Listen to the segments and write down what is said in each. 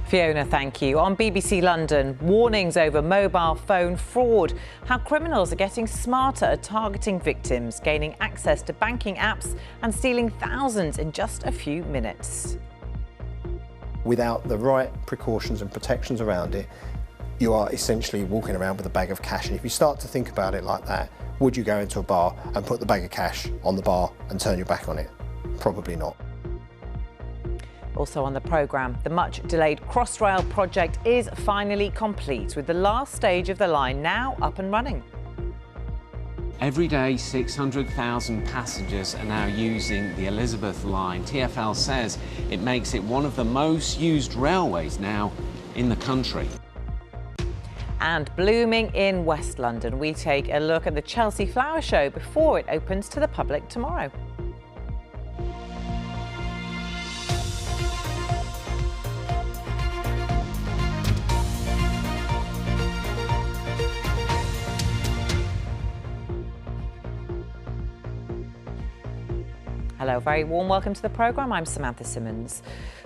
Fiona, thank you. On BBC London, warnings over mobile phone fraud. How criminals are getting smarter at targeting victims, gaining access to banking apps and stealing thousands in just a few minutes. Without the right precautions and protections around it, you are essentially walking around with a bag of cash. And if you start to think about it like that, would you go into a bar and put the bag of cash on the bar and turn your back on it? Probably not. Also on the programme, the much-delayed Crossrail project is finally complete, with the last stage of the line now up and running. Every day, 600,000 passengers are now using the Elizabeth line. TfL says it makes it one of the most used railways now in the country. And blooming in West London, we take a look at the Chelsea Flower Show before it opens to the public tomorrow. Hello, very warm welcome to the programme. I'm Samantha Simmons.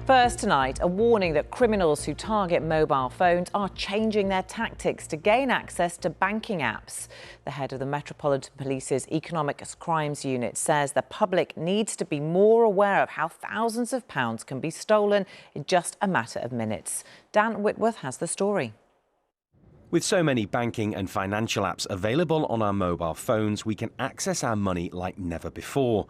First tonight, a warning that criminals who target mobile phones are changing their tactics to gain access to banking apps. The head of the Metropolitan Police's Economic Crimes Unit says the public needs to be more aware of how thousands of pounds can be stolen in just a matter of minutes. Dan Whitworth has the story. With so many banking and financial apps available on our mobile phones, we can access our money like never before.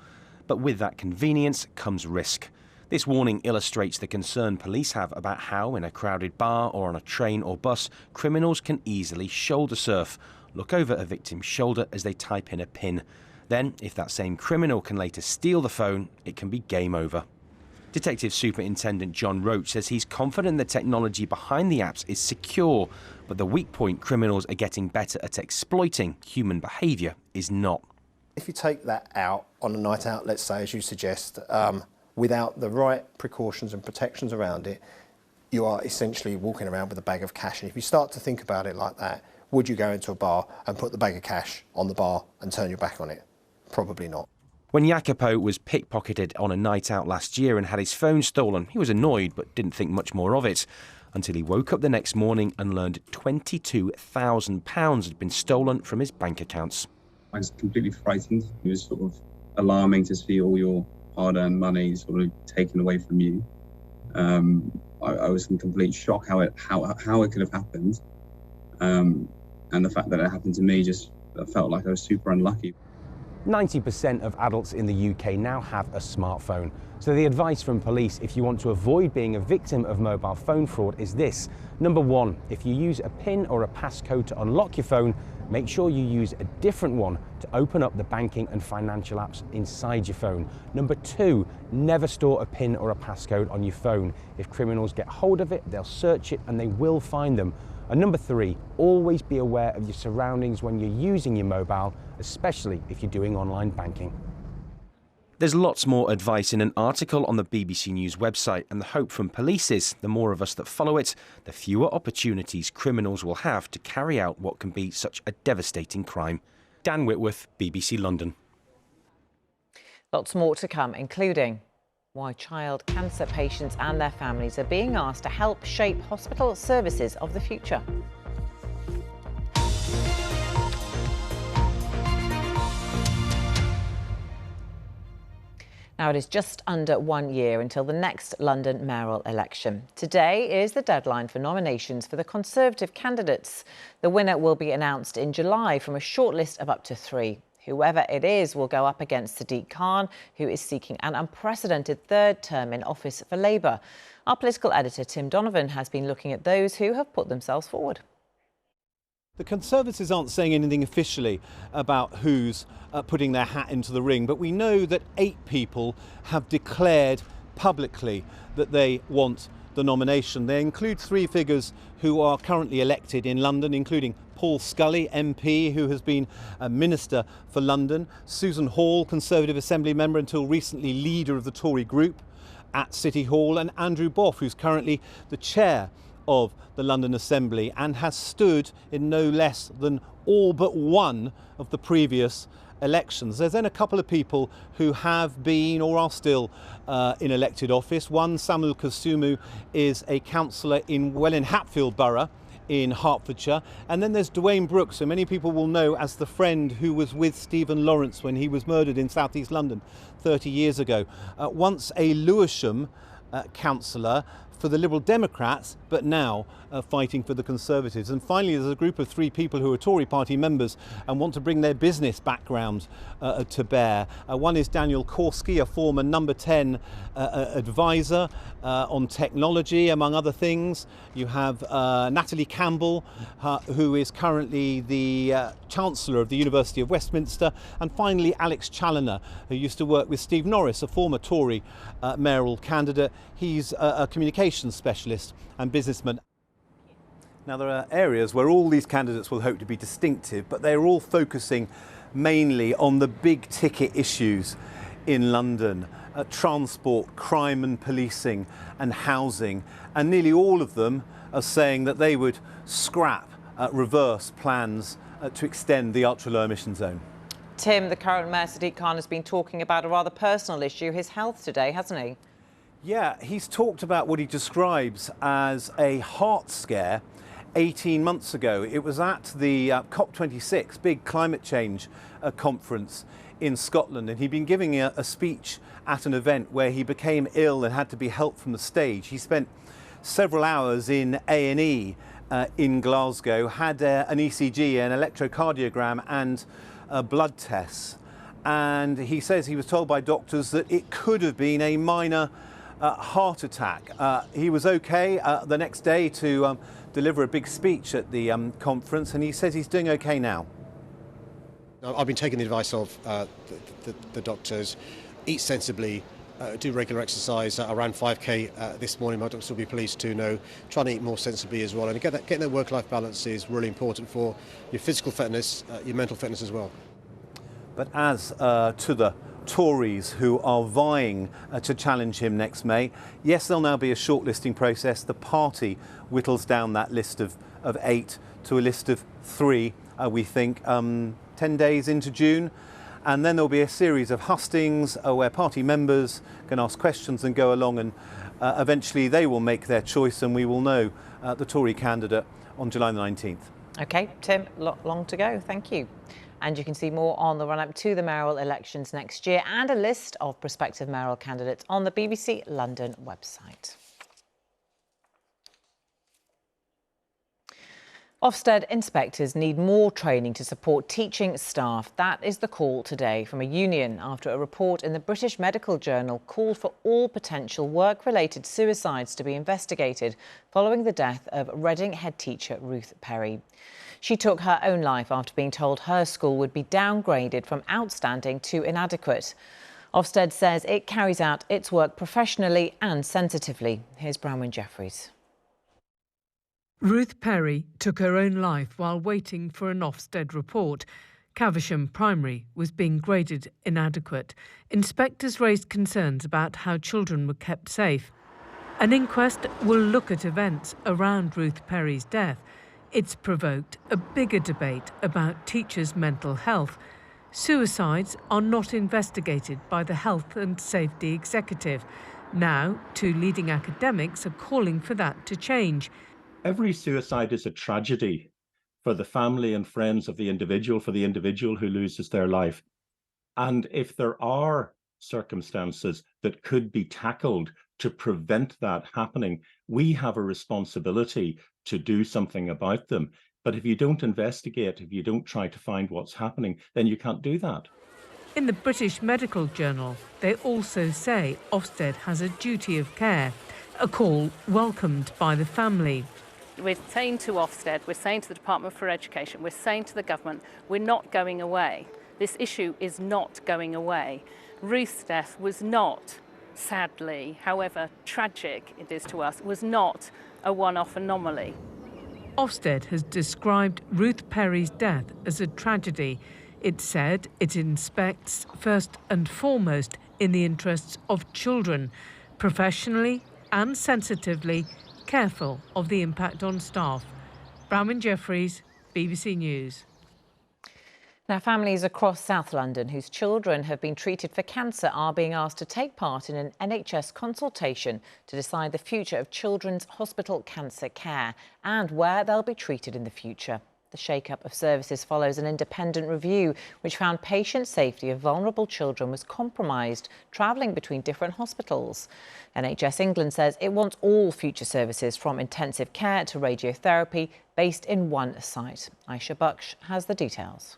But with that convenience comes risk. This warning illustrates the concern police have about how, in a crowded bar or on a train or bus, criminals can easily shoulder surf, look over a victim's shoulder as they type in a PIN. Then, if that same criminal can later steal the phone, it can be game over. Detective Superintendent John Roach says he's confident the technology behind the apps is secure, but the weak point criminals are getting better at exploiting human behaviour is not. If you take that out on a night out, let's say, as you suggest, without the right precautions and protections around it, you are essentially walking around with a bag of cash. And if you start to think about it like that, would you go into a bar and put the bag of cash on the bar and turn your back on it? Probably not. When Jacopo was pickpocketed on a night out last year and had his phone stolen, he was annoyed but didn't think much more of it, until he woke up the next morning and learned £22,000 had been stolen from his bank accounts. I was completely frightened. It was sort of alarming to see all your hard-earned money sort of taken away from you. I was in complete shock how it could have happened, and the fact that it happened to me just felt like I was super unlucky. 90% of adults in the UK now have a smartphone. So the advice from police if you want to avoid being a victim of mobile phone fraud is this. Number one, if you use a PIN or a passcode to unlock your phone, make sure you use a different one to open up the banking and financial apps inside your phone. Number two, never store a PIN or a passcode on your phone. If criminals get hold of it, they'll search it and they will find them. And number three, always be aware of your surroundings when you're using your mobile, especially if you're doing online banking. There's lots more advice in an article on the BBC News website, and the hope from police is the more of us that follow it, the fewer opportunities criminals will have to carry out what can be such a devastating crime. Dan Whitworth, BBC London. Lots more to come, including why child cancer patients and their families are being asked to help shape hospital services of the future. Now, it is just under 1 year until the next London mayoral election. Today is the deadline for nominations for the Conservative candidates. The winner will be announced in July from a shortlist of up to 3. Whoever it is will go up against Sadiq Khan, who is seeking an unprecedented third term in office for Labour. Our political editor, Tim Donovan, has been looking at those who have put themselves forward. The Conservatives aren't saying anything officially about who's putting their hat into the ring, but we know that 8 people have declared publicly that they want the nomination. They include 3 figures who are currently elected in London, including Paul Scully, MP, who has been a Minister for London, Susan Hall, Conservative Assembly member until recently leader of the Tory group at City Hall, and Andrew Boff, who's currently the chair of the London Assembly and has stood in no less than all but one of the previous elections. There's then a couple of people who have been or are still in elected office. One, Samuel Kasumu, is a councillor in Welwyn Hatfield Borough in Hertfordshire. And then there's Dwayne Brooks, who many people will know as the friend who was with Stephen Lawrence when he was murdered in South East London 30 years ago. Once a Lewisham councillor for the Liberal Democrats, but now fighting for the Conservatives. And finally, there's a group of 3 people who are Tory party members and want to bring their business background to bear. One is Daniel Korski, a former number 10 advisor on technology, among other things. You have Natalie Campbell, who is currently the Chancellor of the University of Westminster. And finally, Alex Challoner, who used to work with Steve Norris, a former Tory mayoral candidate. He's a communications specialist and businessman. Now, there are areas where all these candidates will hope to be distinctive, but they're all focusing mainly on the big ticket issues in London: transport, crime and policing, and housing. And nearly all of them are saying that they would scrap reverse plans to extend the ultra-low emission zone. Tim, the current Mayor Sadiq Khan has been talking about a rather personal issue, his health today, hasn't he? Yeah, he's talked about what he describes as a heart scare 18 months ago. It was at the COP26, big climate change conference in Scotland, and he'd been giving a speech at an event where he became ill and had to be helped from the stage. He spent several hours in A&E in Glasgow, had an ECG, an electrocardiogram and blood tests. And he says he was told by doctors that it could have been a minor heart attack. He was okay the next day to deliver a big speech at the conference, and he says he's doing okay now. I've been taking the advice of the doctors: eat sensibly, do regular exercise. I ran 5k this morning. My doctors will be pleased to know. Trying to eat more sensibly as well, and getting that work-life balance is really important for your physical fitness, your mental fitness as well. But as to the Tories who are vying to challenge him next May, yes, there'll now be a shortlisting process. The party whittles down that list of 8 to a list of 3, we think, 10 days into June. And then there'll be a series of hustings where party members can ask questions and go along, and eventually they will make their choice, and we will know the Tory candidate on July the 19th. OK, Tim, long to go. Thank you. And you can see more on the run-up to the mayoral elections next year and a list of prospective mayoral candidates on the BBC London website. Ofsted inspectors need more training to support teaching staff. That is the call today from a union after a report in the British Medical Journal called for all potential work-related suicides to be investigated following the death of Reading head teacher Ruth Perry. She took her own life after being told her school would be downgraded from outstanding to inadequate. Ofsted says it carries out its work professionally and sensitively. Here's Bronwyn Jeffries. Ruth Perry took her own life while waiting for an Ofsted report. Caversham Primary was being graded inadequate. Inspectors raised concerns about how children were kept safe. An inquest will look at events around Ruth Perry's death. It's provoked a bigger debate about teachers' mental health. Suicides are not investigated by the Health and Safety Executive. Now, 2 leading academics are calling for that to change. Every suicide is a tragedy for the family and friends of the individual, for the individual who loses their life. And if there are circumstances that could be tackled to prevent that happening, we have a responsibility to do something about them. But if you don't investigate, if you don't try to find what's happening, then you can't do that. In the British Medical Journal, they also say Ofsted has a duty of care, a call welcomed by the family. We're saying to Ofsted, we're saying to the Department for Education, we're saying to the government, we're not going away. This issue is not going away. Ruth's death was not, sadly, however tragic it is to us, was not a one-off anomaly. Ofsted has described Ruth Perry's death as a tragedy. It said it inspects first and foremost in the interests of children, professionally and sensitively careful of the impact on staff. Bronwyn Jeffries, BBC News. Now, families across South London whose children have been treated for cancer are being asked to take part in an NHS consultation to decide the future of children's hospital cancer care and where they'll be treated in the future. The shake-up of services follows an independent review which found patient safety of vulnerable children was compromised travelling between different hospitals. NHS England says it wants all future services from intensive care to radiotherapy based in one site. Aisha Baksh has the details.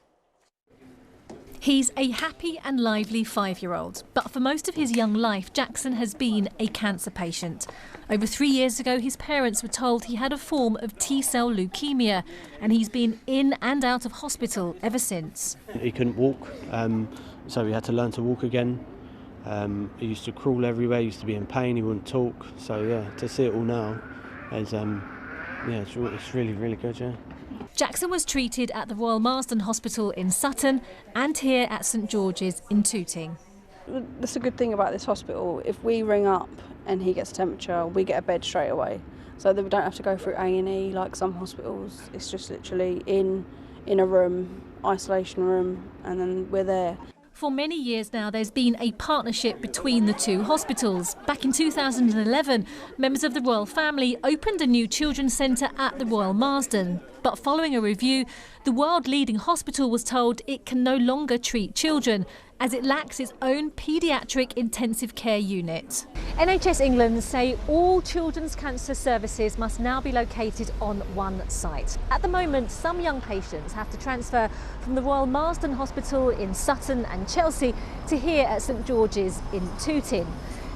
He's a happy and lively 5-year-old, but for most of his young life, Jackson has been a cancer patient. Over 3 years ago, his parents were told he had a form of T-cell leukemia, and he's been in and out of hospital ever since. He couldn't walk, so he had to learn to walk again. He used to crawl everywhere, he used to be in pain, he wouldn't talk. So yeah, to see it all now is, it's really, really good, yeah. Jackson was treated at the Royal Marsden Hospital in Sutton and here at St George's in Tooting. That's a good thing about this hospital. If we ring up and he gets a temperature, we get a bed straight away. So that we don't have to go through A&E like some hospitals. It's just literally in a room, isolation room, and then we're there. For many years now, there's been a partnership between the two hospitals. Back in 2011, members of the royal family opened a new children's centre at the Royal Marsden. But following a review, the world-leading hospital was told it can no longer treat children as it lacks its own paediatric intensive care unit. NHS England say all children's cancer services must now be located on one site. At the moment, some young patients have to transfer from the Royal Marsden Hospital in Sutton and Chelsea to here at St George's in Tooting.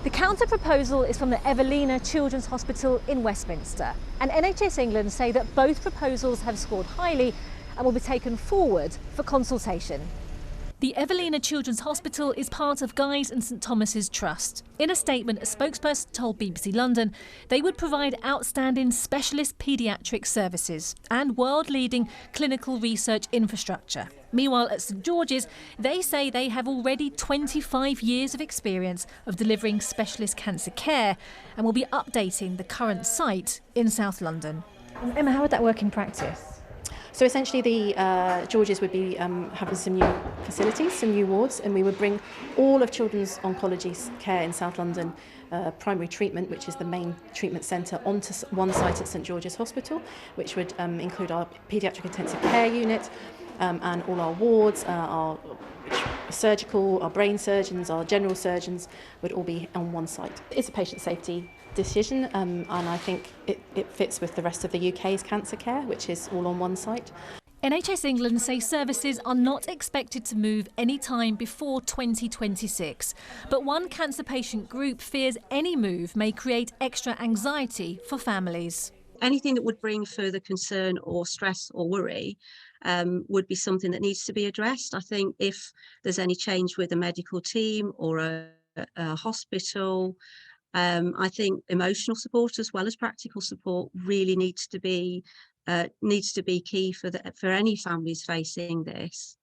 The counter-proposal is from the Evelina Children's Hospital in Westminster, and NHS England say that both proposals have scored highly and will be taken forward for consultation. The Evelina Children's Hospital is part of Guy's and St Thomas's Trust. In a statement, a spokesperson told BBC London they would provide outstanding specialist paediatric services and world-leading clinical research infrastructure. Meanwhile, at St George's, they say they have already 25 years of experience of delivering specialist cancer care and will be updating the current site in South London. Emma, how would that work in practice? So essentially the George's would be having some new facilities, some new wards, and we would bring all of children's oncology care in South London, primary treatment, which is the main treatment centre, onto one site at St George's Hospital, which would include our paediatric intensive care unit and all our wards, our surgical, our brain surgeons, our general surgeons would all be on one site. It's a patient safety decision, and I think it fits with the rest of the UK's cancer care, which is all on one site. NHS England say services are not expected to move any time before 2026, but one cancer patient group fears any move may create extra anxiety for families. Anything that would bring further concern or stress or worry would be something that needs to be addressed. I think if there's any change with a medical team or a hospital, I think emotional support as well as practical support really needs to be key for any families facing this.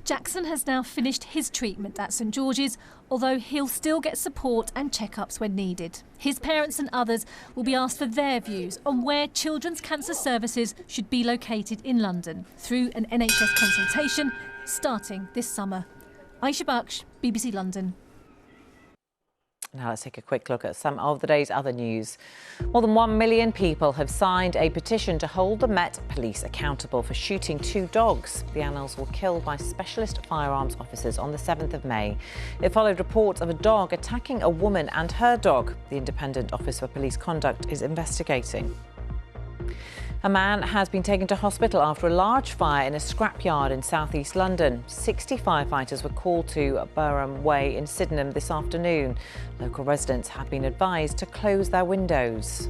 Jackson has now finished his treatment at St George's, although he'll still get support and checkups when needed. His parents and others will be asked for their views on where children's cancer services should be located in London through an NHS consultation starting this summer. Aisha Baksh, BBC London. Now let's take a quick look at some of the day's other news. More than 1 million people have signed a petition to hold the Met Police accountable for shooting 2 dogs. The animals were killed by specialist firearms officers on the 7th of May. It followed reports of a dog attacking a woman and her dog. The Independent Office for Police Conduct is investigating. A man has been taken to hospital after a large fire in a scrapyard in southeast London. 60 firefighters were called to Burham Way in Sydenham this afternoon. Local residents have been advised to close their windows.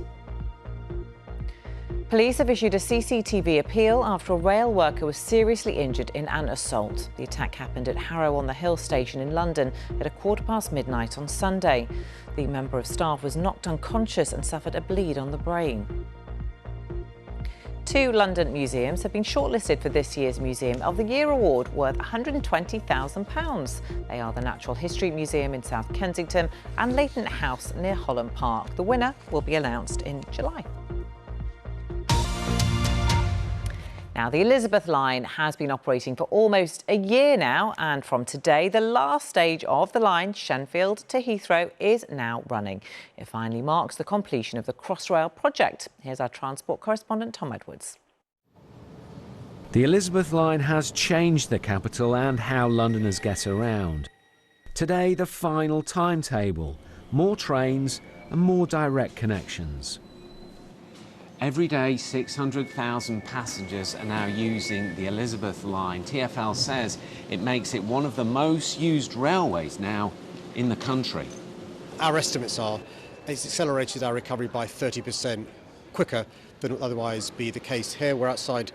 Police have issued a CCTV appeal after a rail worker was seriously injured in an assault. The attack happened at Harrow-on-the-Hill station in London at midnight on Sunday. The member of staff was knocked unconscious and suffered a bleed on the brain. 2 London museums have been shortlisted for this year's Museum of the Year award worth £120,000. They are the Natural History Museum in South Kensington and Leighton House near Holland Park. The winner will be announced in July. Now, the Elizabeth line has been operating for almost a year now, and from today, the last stage of the line, Shenfield to Heathrow, is now running. It finally marks the completion of the Crossrail project. Here's our transport correspondent, Tom Edwards. The Elizabeth line has changed the capital and how Londoners get around. Today, the final timetable, more trains and more direct connections. Every day, 600,000 passengers are now using the Elizabeth line. TfL says it makes it one of the most used railways now in the country. Our estimates are it's accelerated our recovery by 30% quicker than would otherwise be the case. Here we're outside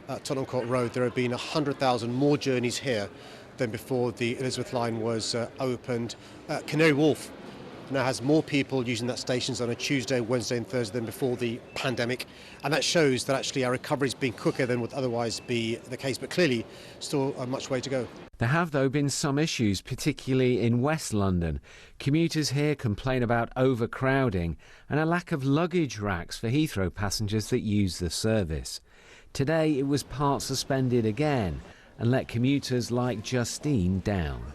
Tottenham Court Road. There have been 100,000 more journeys here than before the Elizabeth line was opened. Canary Wharf now has more people using that stations on a Tuesday, Wednesday and Thursday than before the pandemic, and that shows that actually our recovery has been quicker than would otherwise be the case, but clearly still a much way to go. There have, though, been some issues, particularly in West London. Commuters here complain about overcrowding and a lack of luggage racks for Heathrow passengers that use the service. Today it was part suspended again and let commuters like Justine down.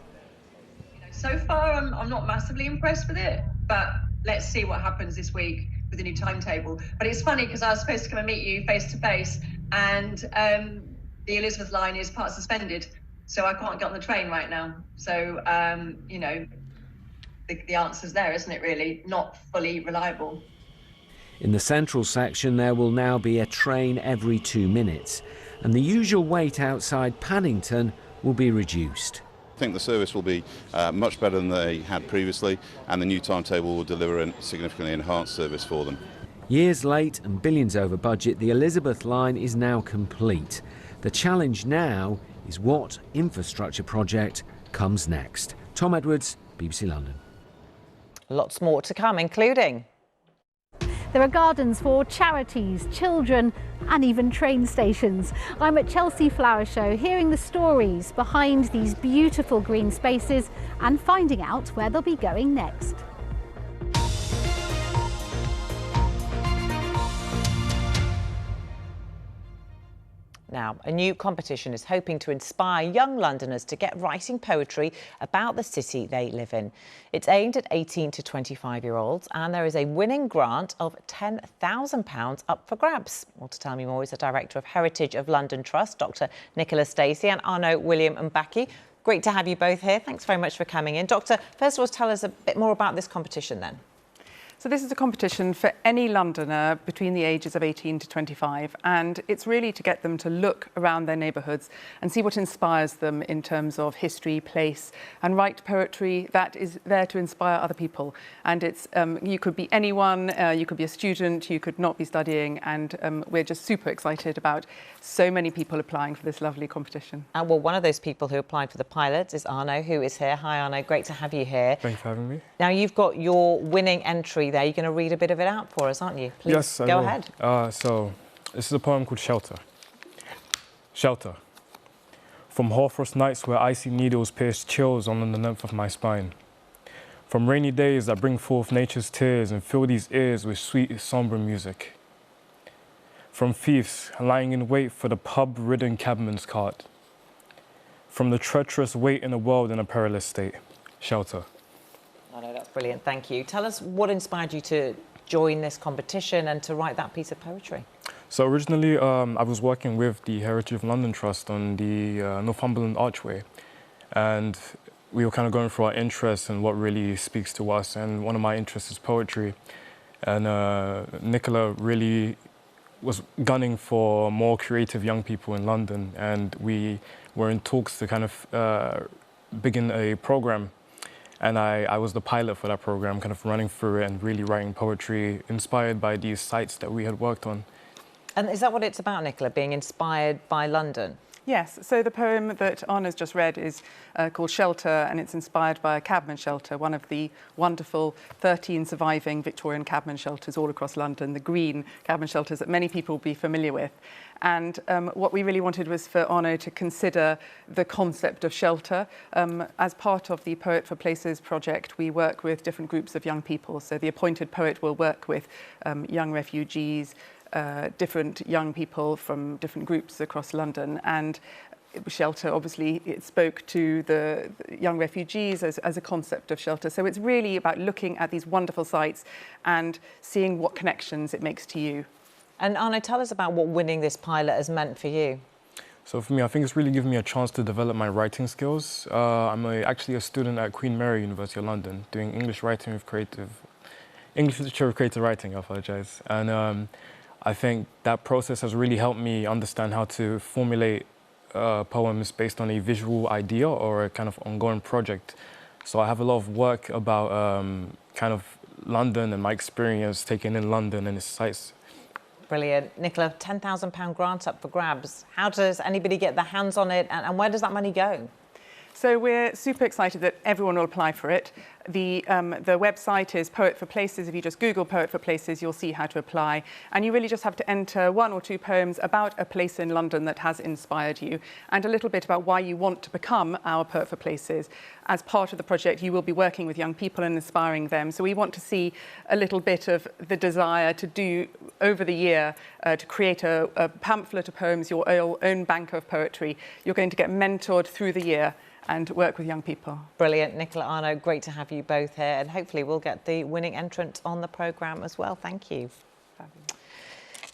So far, I'm not massively impressed with it, but let's see what happens this week with the new timetable. But it's funny because I was supposed to come and meet you face to face, and the Elizabeth line is part suspended, so I can't get on the train right now. So, you know, the answer's there, isn't it, really? Not fully reliable. In the central section, there will now be a train every 2 minutes, and the usual wait outside Paddington will be reduced. I think the service will be much better than they had previously, and the new timetable will deliver a significantly enhanced service for them. Years late and billions over budget, the Elizabeth line is now complete. The challenge now is what infrastructure project comes next. Tom Edwards, BBC London. Lots more to come, including... There are gardens for charities, children and even train stations. I'm at Chelsea Flower Show hearing the stories behind these beautiful green spaces and finding out where they'll be going next. Now, a new competition is hoping to inspire young Londoners to get writing poetry about the city they live in. It's aimed at 18 to 25-year-olds, and there is a winning grant of £10,000 up for grabs. Well, to tell me more is the Director of Heritage of London Trust, Dr. Nicola Stacey, and Arno William Mbaki. Great to have you both here. Thanks very much for coming in. Doctor, first of all, tell us a bit more about this competition then. So this is a competition for any Londoner between the ages of 18 to 25, and it's really to get them to look around their neighbourhoods and see what inspires them in terms of history, place, and write poetry that is there to inspire other people. And it's you could be anyone, you could be a student, you could not be studying, and we're just super excited about so many people applying for this lovely competition. And well, one of those people who applied for the pilot is Arno, who is here. Hi Arno, great to have you here. Thank you for having me. Now you've got your winning entry there. You're going to read a bit of it out for us, aren't you? Please, yes, go ahead. So this is a poem called Shelter. Shelter. From hoarfrost nights where icy needles pierce chills on the length of my spine. From rainy days that bring forth nature's tears and fill these ears with sweet, sombre music. From thieves lying in wait for the pub-ridden cabman's cart. From the treacherous weight in a world in a perilous state. Shelter. I know, that's brilliant, thank you. Tell us what inspired you to join this competition and to write that piece of poetry. So originally I was working with the Heritage of London Trust on the Northumberland Archway, and we were kind of going through our interests and what really speaks to us, and one of my interests is poetry, and Nicola really was gunning for more creative young people in London, and we were in talks to kind of begin a program. And I was the pilot for that program, kind of running through it and really writing poetry inspired by these sites that we had worked on. And is that what it's about, Nicola, being inspired by London? Yes, so the poem that Arno's just read is called Shelter, and it's inspired by a cabman shelter, one of the wonderful 13 surviving Victorian cabman shelters all across London, the green cabman shelters that many people will be familiar with. And what we really wanted was for Arno to consider the concept of shelter. As part of the Poet for Places project, we work with different groups of young people. So the appointed poet will work with young refugees, different young people from different groups across London. And shelter, obviously, it spoke to the young refugees as a concept of shelter. So it's really about looking at these wonderful sites and seeing what connections it makes to you. And Arno, tell us about what winning this pilot has meant for you. So for me, I think it's really given me a chance to develop my writing skills. I'm actually a student at Queen Mary, University of London, doing English literature with creative writing, I apologise. And I think that process has really helped me understand how to formulate poems based on a visual idea or a kind of ongoing project. So I have a lot of work about kind of London and my experience taking in London and its sites. Brilliant. Nicola, £10,000 grant up for grabs. How does anybody get their hands on it, and where does that money go? So we're super excited that everyone will apply for it. The website is Poet for Places. If you just Google Poet for Places, you'll see how to apply. And you really just have to enter 1 or 2 poems about a place in London that has inspired you, and a little bit about why you want to become our Poet for Places. As part of the project, you will be working with young people and inspiring them. So we want to see a little bit of the desire to do, over the year, to create a pamphlet of poems, your own bank of poetry. You're going to get mentored through the year and work with young people. Brilliant. Nicola, Arno, great to have you both here, and hopefully we'll get the winning entrant on the programme as well. Thank you.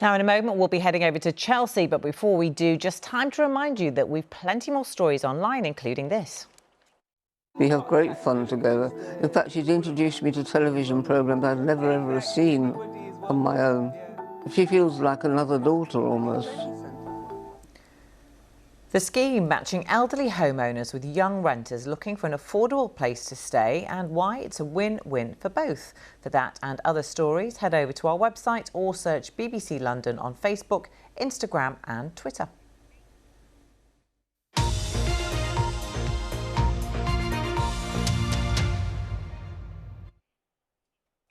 Now, in a moment, we'll be heading over to Chelsea, but before we do, just time to remind you that we've plenty more stories online, including this. We have great fun together. In fact, she's introduced me to television programmes I'd never ever seen on my own. She feels like another daughter almost. The scheme matching elderly homeowners with young renters looking for an affordable place to stay, and why it's a win-win for both. For that and other stories, head over to our website or search BBC London on Facebook, Instagram and Twitter.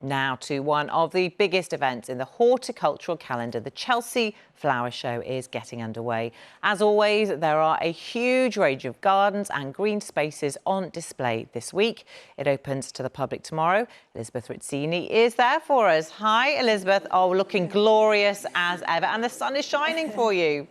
Now to one of the biggest events in the horticultural calendar. The Chelsea Flower Show is getting underway. As always, there are a huge range of gardens and green spaces on display this week. It opens to the public tomorrow. Elizabeth Rizzini is there for us. Hi, Elizabeth. Oh, looking glorious as ever. And the sun is shining for you.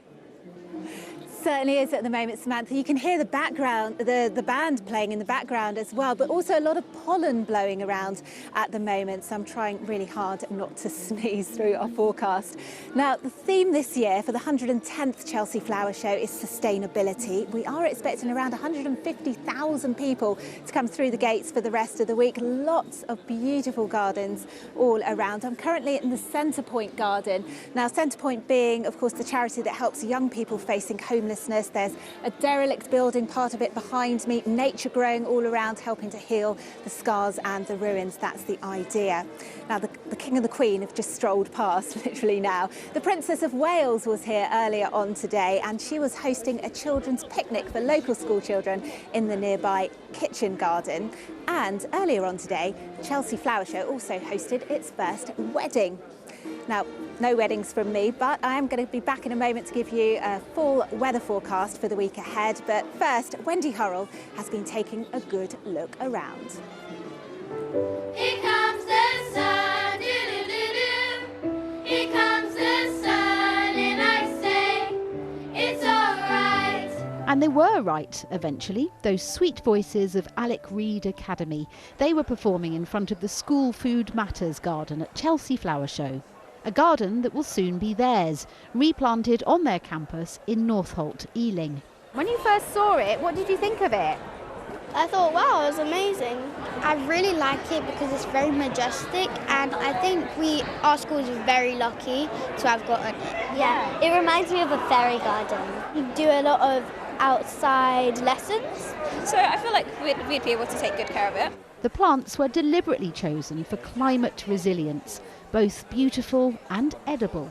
Certainly is at the moment, Samantha. You can hear the background, the band playing in the background as well, but also a lot of pollen blowing around at the moment. So I'm trying really hard not to sneeze through our forecast. Now, the theme this year for the 110th Chelsea Flower Show is sustainability. We are expecting around 150,000 people to come through the gates for the rest of the week. Lots of beautiful gardens all around. I'm currently in the Centrepoint Garden. Now, Centrepoint being, of course, the charity that helps young people facing homelessness. There's a derelict building, part of it behind me, nature growing all around, helping to heal the scars and the ruins. That's the idea. Now, the King and the Queen have just strolled past, literally now. The Princess of Wales was here earlier on today, and she was hosting a children's picnic for local school children in the nearby kitchen garden. And earlier on today, the Chelsea Flower Show also hosted its first wedding. Now, no weddings from me, but I am going to be back in a moment to give you a full weather forecast for the week ahead. But first, Wendy Hurrell has been taking a good look around. Here comes the sun, doo-doo-doo-doo. Here comes the sun, and I say, it's all right. And they were right, eventually, those sweet voices of Alec Reed Academy. They were performing in front of the School Food Matters garden at Chelsea Flower Show. A garden that will soon be theirs, replanted on their campus in Northolt, Ealing. When you first saw it, what did you think of it? I thought, wow, it was amazing. I really like it because it's very majestic, and I think our school is very lucky to have gotten it. Yeah, it reminds me of a fairy garden. We do a lot of outside lessons. So I feel like we'd be able to take good care of it. The plants were deliberately chosen for climate resilience, both beautiful and edible.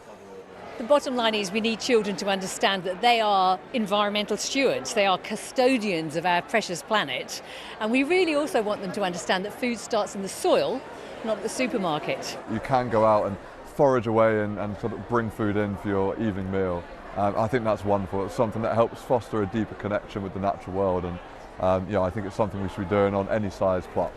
The bottom line is we need children to understand that they are environmental stewards, they are custodians of our precious planet, and we really also want them to understand that food starts in the soil, not at the supermarket. You can go out and forage away and sort of bring food in for your evening meal. I think that's wonderful. It's something that helps foster a deeper connection with the natural world, and I think it's something we should be doing on any size plot.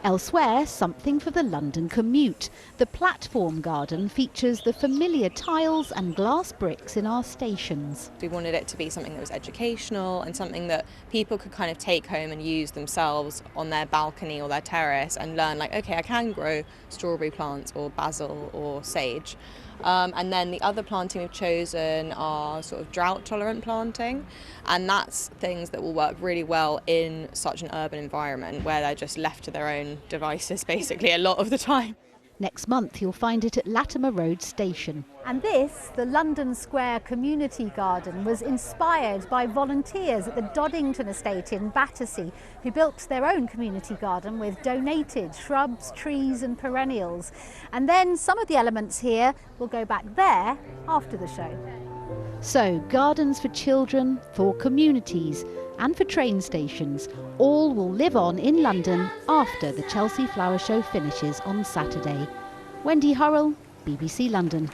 Elsewhere, something for the London commute. The platform garden features the familiar tiles and glass bricks in our stations. We wanted it to be something that was educational and something that people could kind of take home and use themselves on their balcony or their terrace and learn, like, okay, I can grow strawberry plants or basil or sage. And then the other planting we've chosen are sort of drought-tolerant planting, and that's things that will work really well in such an urban environment where they're just left to their own devices basically a lot of the time. Next month you'll find it at Latimer Road Station. And this, the London Square Community Garden, was inspired by volunteers at the Doddington Estate in Battersea, who built their own community garden with donated shrubs, trees and perennials. And then some of the elements here will go back there after the show. So, gardens for children, for communities and for train stations, all will live on in London after the Chelsea Flower Show finishes on Saturday. Wendy Hurrell, BBC London.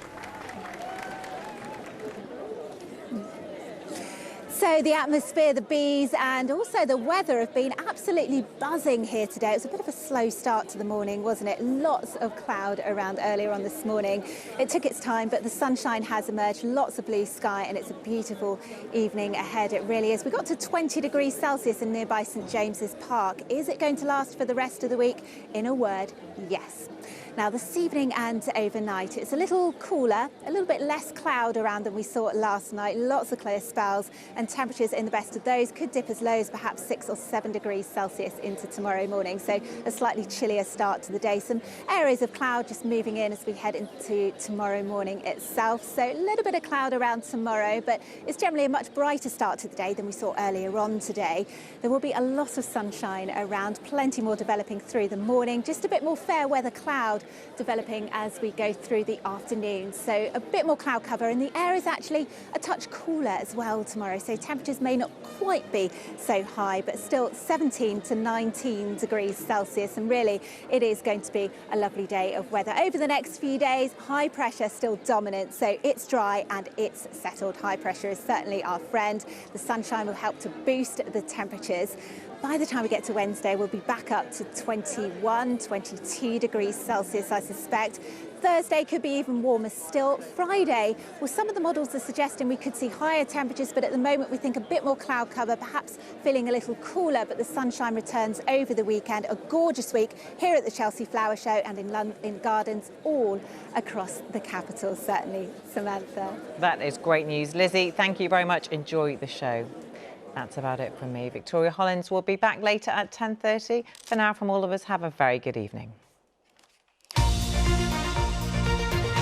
So the atmosphere, the bees and also the weather have been absolutely buzzing here today. It was a bit of a slow start to the morning, wasn't it? Lots of cloud around earlier on this morning. It took its time, but the sunshine has emerged, lots of blue sky, and it's a beautiful evening ahead. It really is. We got to 20 degrees Celsius in nearby St James's Park. Is it going to last for the rest of the week? In a word, yes. Now, this evening and overnight, it's a little cooler, a little bit less cloud around than we saw last night. Lots of clear spells, and temperatures in the best of those could dip as low as perhaps 6 or 7 degrees Celsius into tomorrow morning. So a slightly chillier start to the day. Some areas of cloud just moving in as we head into tomorrow morning itself. So a little bit of cloud around tomorrow, but it's generally a much brighter start to the day than we saw earlier on today. There will be a lot of sunshine around, plenty more developing through the morning. Just a bit more fair weather cloud developing as we go through the afternoon. So a bit more cloud cover, and the air is actually a touch cooler as well tomorrow. So temperatures may not quite be so high, but still 17 to 19 degrees Celsius. And really, it is going to be a lovely day of weather. Over the next few days, high pressure still dominant. So it's dry and it's settled. High pressure is certainly our friend. The sunshine will help to boost the temperatures. By the time we get to Wednesday, we'll be back up to 21, 22 degrees Celsius, I suspect. Thursday could be even warmer still. Friday, well, some of the models are suggesting we could see higher temperatures, but at the moment we think a bit more cloud cover, perhaps feeling a little cooler, but the sunshine returns over the weekend. A gorgeous week here at the Chelsea Flower Show and in gardens all across the capital, certainly. Samantha. That is great news. Lizzie, thank you very much. Enjoy the show. That's about it from me. Victoria Hollins will be back later at 10:30. For now, from all of us, have a very good evening.